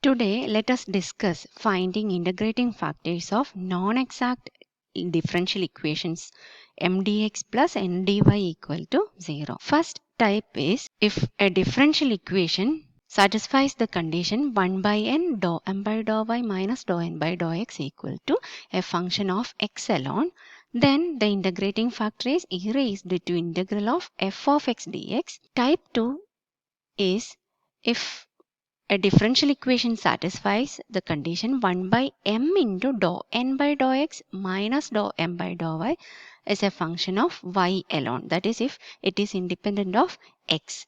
Today, let us discuss finding integrating factors of non-exact differential equations mdx plus ndy equal to 0. First type is if a differential equation satisfies the condition 1 by n dou m by dou y minus dou n by dou x equal to a function of x alone, then the integrating factor is e raised to integral of f of x dx. Type 2 is if a differential equation satisfies the condition 1 by m into dou n by dou x minus dou m by dou y is a function of y alone. That is, if it is independent of x.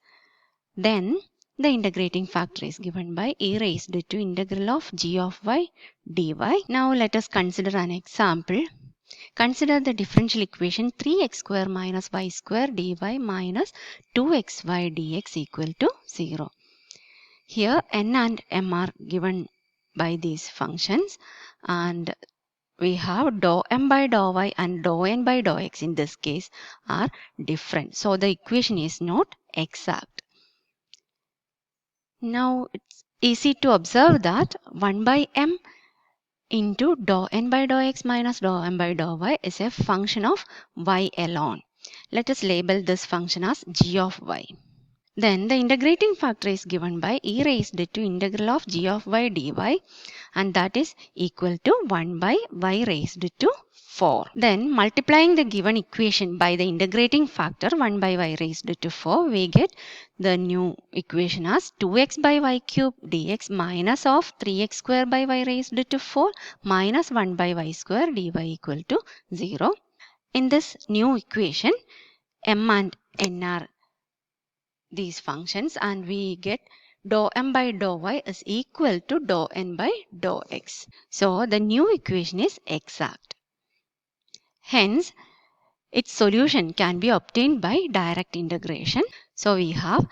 Then the integrating factor is given by e raised to integral of g of y dy. Now let us consider an example. Consider the differential equation 3x square minus y square dy minus 2xy dx equal to 0. Here n and m are given by these functions, and we have dou m by dou y and dou n by dou x in this case are different. So the equation is not exact. Now it's easy to observe that 1 by m into dou n by dou x minus dou m by dou y is a function of y alone. Let us label this function as g of y. Then the integrating factor is given by e raised to integral of g of y dy, and that is equal to 1 by y raised to 4. Then multiplying the given equation by the integrating factor 1 by y raised to 4, we get the new equation as 2x by y cube dx minus of 3x square by y raised to 4 minus 1 by y square dy equal to 0. In this new equation, m and n are these functions, and we get dou m by dou y is equal to dou n by dou x. So the new equation is exact. Hence, its solution can be obtained by direct integration. So we have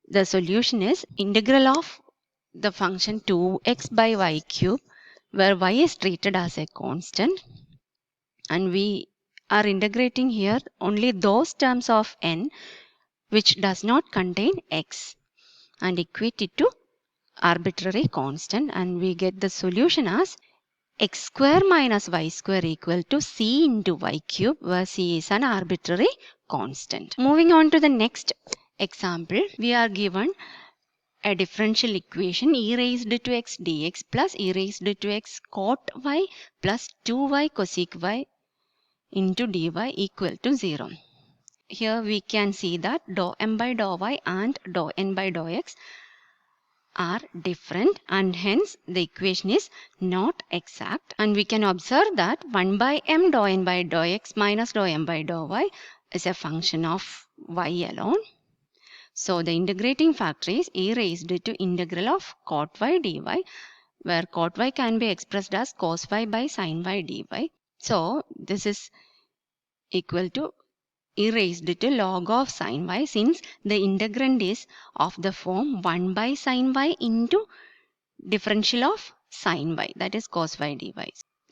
the solution is integral of the function 2x by y cube, where y is treated as a constant, and we are integrating here only those terms of n which does not contain x, and equate it to arbitrary constant, and we get the solution as x square minus y square equal to c into y cube, where c is an arbitrary constant. Moving on to the next example, we are given a differential equation e raised to x dx plus e raised to x cot y plus 2y cosec y into dy equal to 0. Here we can see that dou m by dou y and dou n by dou x are different, and hence the equation is not exact. And we can observe that 1 by m dou n by dou x minus dou m by dou y is a function of y alone. So the integrating factor is e raised to integral of cot y dy, where cot y can be expressed as cos y by sin y dy. So this is equal to e raised to log of sin y, since the integrand is of the form 1 by sin y into differential of sin y, that is cos y dy.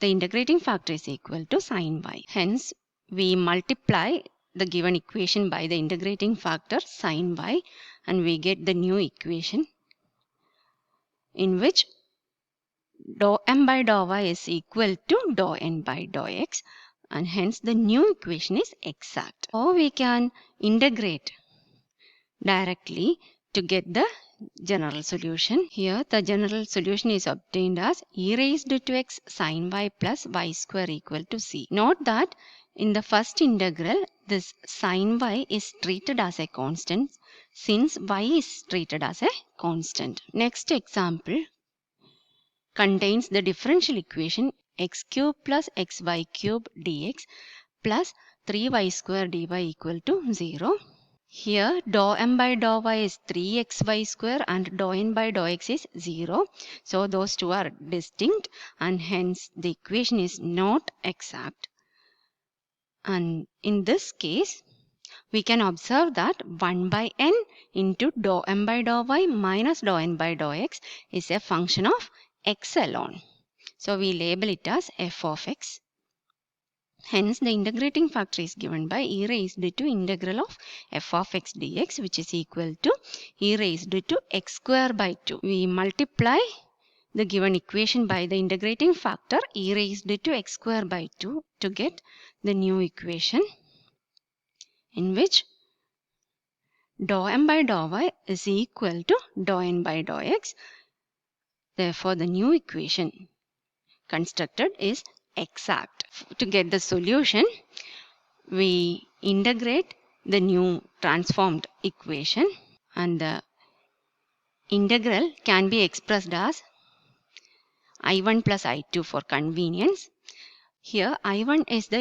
The integrating factor is equal to sin y. Hence, we multiply the given equation by the integrating factor sin y, and we get the new equation in which dou m by dou y is equal to dou n by dou x, and hence the new equation is exact. Or we can integrate directly to get the general solution. Here the general solution is obtained as e raised to x sin y plus y square equal to c. Note that in the first integral, this sin y is treated as a constant, since y is treated as a constant. Next example contains the differential equation x cube plus xy cube dx plus 3y square dy equal to 0. Here dou m by dou y is 3xy square and dou n by dou x is 0. So those two are distinct, and hence the equation is not exact. And in this case, we can observe that 1 by n into dou m by dou y minus dou n by dou x is a function of x alone. So we label it as f of x. Hence, the integrating factor is given by e raised to integral of f of x dx, which is equal to e raised to x square by 2. We multiply the given equation by the integrating factor e raised to x square by 2 to get the new equation in which dou m by dou y is equal to dou n by dou x. Therefore, the new equation constructed is exact. To get the solution, we integrate the new transformed equation, and the integral can be expressed as I1 plus I2 for convenience. Here I1 is the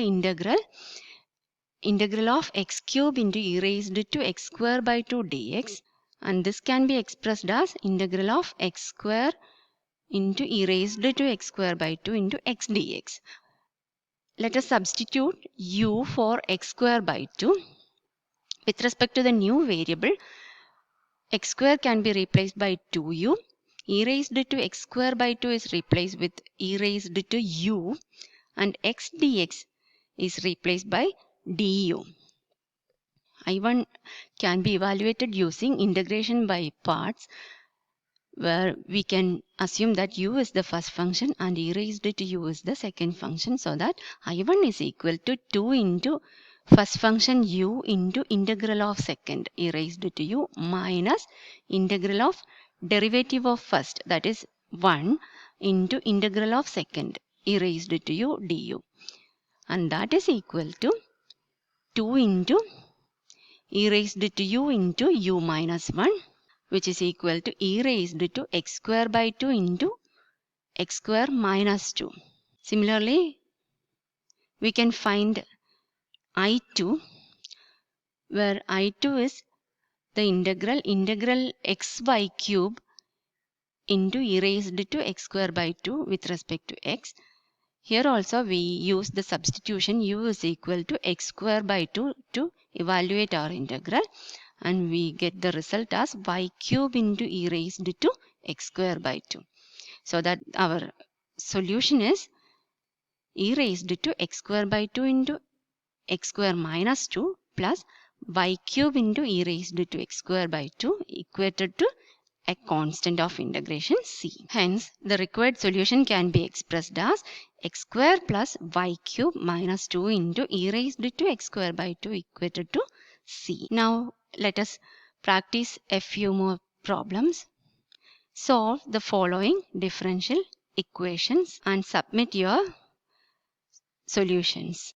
integral of x cube into e raised to x square by 2 dx, and this can be expressed as integral of x square into e raised to x square by 2 into x dx. Let us substitute u for x square by 2. With respect to the new variable, x square can be replaced by 2u. E raised to x square by 2 is replaced with e raised to u, and x dx is replaced by du. I1 can be evaluated using integration by parts, where we can assume that u is the first function and e raised to u is the second function, so that I1 is equal to 2 into first function u into integral of second e raised to u minus integral of derivative of first, that is 1 into integral of second e raised to u du, and that is equal to 2 into e raised to u into u minus 1, which is equal to e raised to x square by 2 into x square minus 2. Similarly, we can find I2, where I2 is the integral xy cube into e raised to x square by 2 with respect to x. Here also we use the substitution u is equal to x square by 2 to evaluate our integral, and we get the result as y cube into e raised to x square by 2. So that our solution is e raised to x square by 2 into x square minus 2 plus y cube into e raised to x square by 2 equated to a constant of integration c. Hence, the required solution can be expressed as x square plus y cube minus 2 into e raised to x square by 2 equated to c. Now, let us practice a few more problems. Solve the following differential equations and submit your solutions.